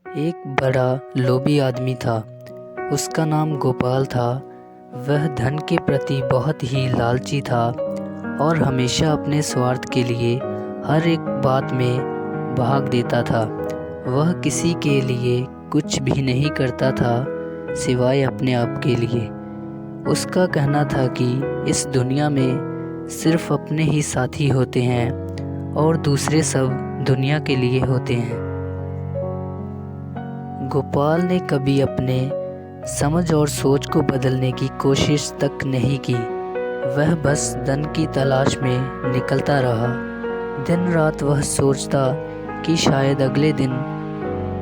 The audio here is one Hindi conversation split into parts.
एक बड़ा लोभी आदमी था। उसका नाम गोपाल था। वह धन के प्रति बहुत ही लालची था और हमेशा अपने स्वार्थ के लिए हर एक बात में भाग देता था। वह किसी के लिए कुछ भी नहीं करता था सिवाय अपने आप के लिए। उसका कहना था कि इस दुनिया में सिर्फ अपने ही साथी होते हैं और दूसरे सब दुनिया के लिए होते हैं। गोपाल ने कभी अपने समझ और सोच को बदलने की कोशिश तक नहीं की। वह बस धन की तलाश में निकलता रहा। दिन रात वह सोचता कि शायद अगले दिन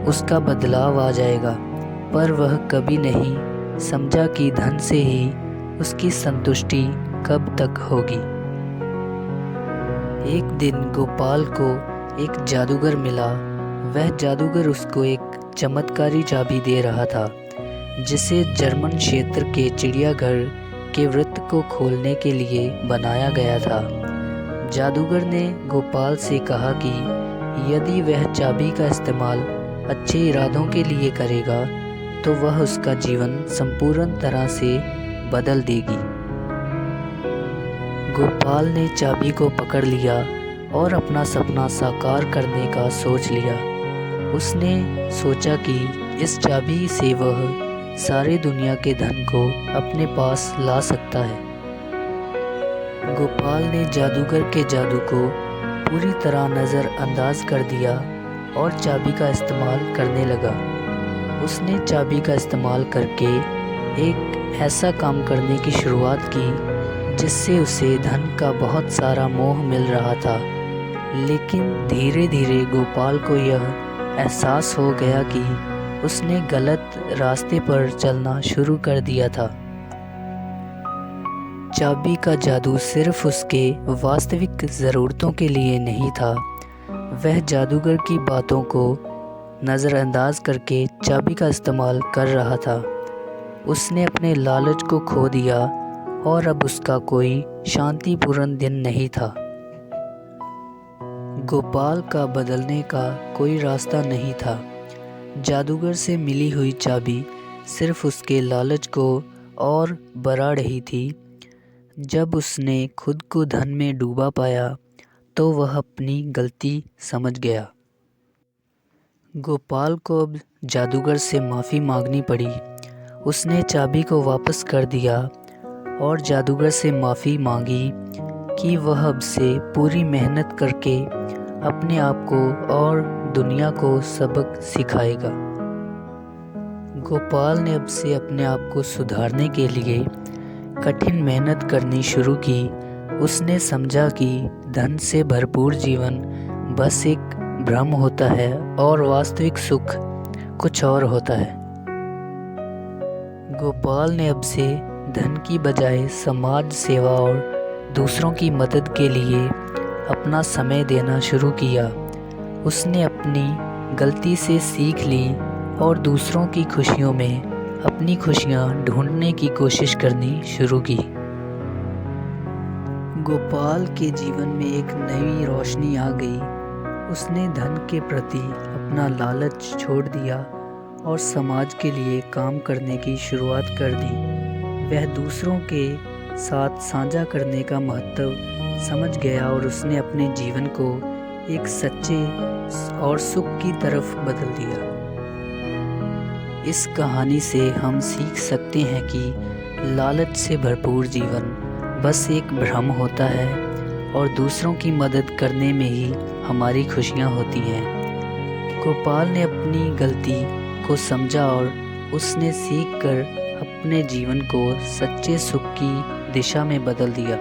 उसका बदलाव आ जाएगा, पर वह कभी नहीं समझा कि धन से ही उसकी संतुष्टि कब तक होगी। एक दिन गोपाल को एक जादूगर मिला। वह जादूगर उसको एक चमत्कारी चाबी दे रहा था, जिसे जर्मन क्षेत्र के चिड़ियाघर के वृत्त को खोलने के लिए बनाया गया था। जादूगर ने गोपाल से कहा कि यदि वह चाबी का इस्तेमाल अच्छे इरादों के लिए करेगा तो वह उसका जीवन संपूर्ण तरह से बदल देगी। गोपाल ने चाबी को पकड़ लिया और अपना सपना साकार करने का सोच लिया। उसने सोचा कि इस चाबी से वह सारी दुनिया के धन को अपने पास ला सकता है। गोपाल ने जादूगर के जादू को पूरी तरह नज़रअंदाज कर दिया और चाबी का इस्तेमाल करने लगा। उसने चाबी का इस्तेमाल करके एक ऐसा काम करने की शुरुआत की जिससे उसे धन का बहुत सारा मोह मिल रहा था। लेकिन धीरे धीरे गोपाल को यह एहसास हो गया कि उसने गलत रास्ते पर चलना शुरू कर दिया था। चाबी का जादू सिर्फ उसके वास्तविक ज़रूरतों के लिए नहीं था। वह जादूगर की बातों को नज़रअंदाज करके चाबी का इस्तेमाल कर रहा था। उसने अपने लालच को खो दिया और अब उसका कोई शांतिपूर्ण दिन नहीं था। गोपाल का बदलने का कोई रास्ता नहीं था। जादूगर से मिली हुई चाबी सिर्फ उसके लालच को और बढ़ा रही थी। जब उसने खुद को धन में डूबा पाया तो वह अपनी गलती समझ गया। गोपाल को अब जादूगर से माफ़ी मांगनी पड़ी। उसने चाबी को वापस कर दिया और जादूगर से माफ़ी मांगी कि वह अब से पूरी मेहनत करके अपने आप को और दुनिया को सबक सिखाएगा। गोपाल ने अब से अपने आप को सुधारने के लिए कठिन मेहनत करनी शुरू की। उसने समझा कि धन से भरपूर जीवन बस एक भ्रम होता है और वास्तविक सुख कुछ और होता है। गोपाल ने अब से धन की बजाय समाज सेवा और दूसरों की मदद के लिए अपना समय देना शुरू किया। उसने अपनी गलती से सीख ली और दूसरों की खुशियों में अपनी खुशियाँ ढूंढने की कोशिश करनी शुरू की। गोपाल के जीवन में एक नई रोशनी आ गई। उसने धन के प्रति अपना लालच छोड़ दिया और समाज के लिए काम करने की शुरुआत कर दी। वह दूसरों के साथ साझा करने का महत्व समझ गया और उसने अपने जीवन को एक सच्चे और सुख की तरफ बदल दिया। इस कहानी से हम सीख सकते हैं कि लालच से भरपूर जीवन बस एक भ्रम होता है और दूसरों की मदद करने में ही हमारी खुशियाँ होती हैं। गोपाल ने अपनी गलती को समझा और उसने सीख कर अपने जीवन को सच्चे सुख की दिशा में बदल दिया।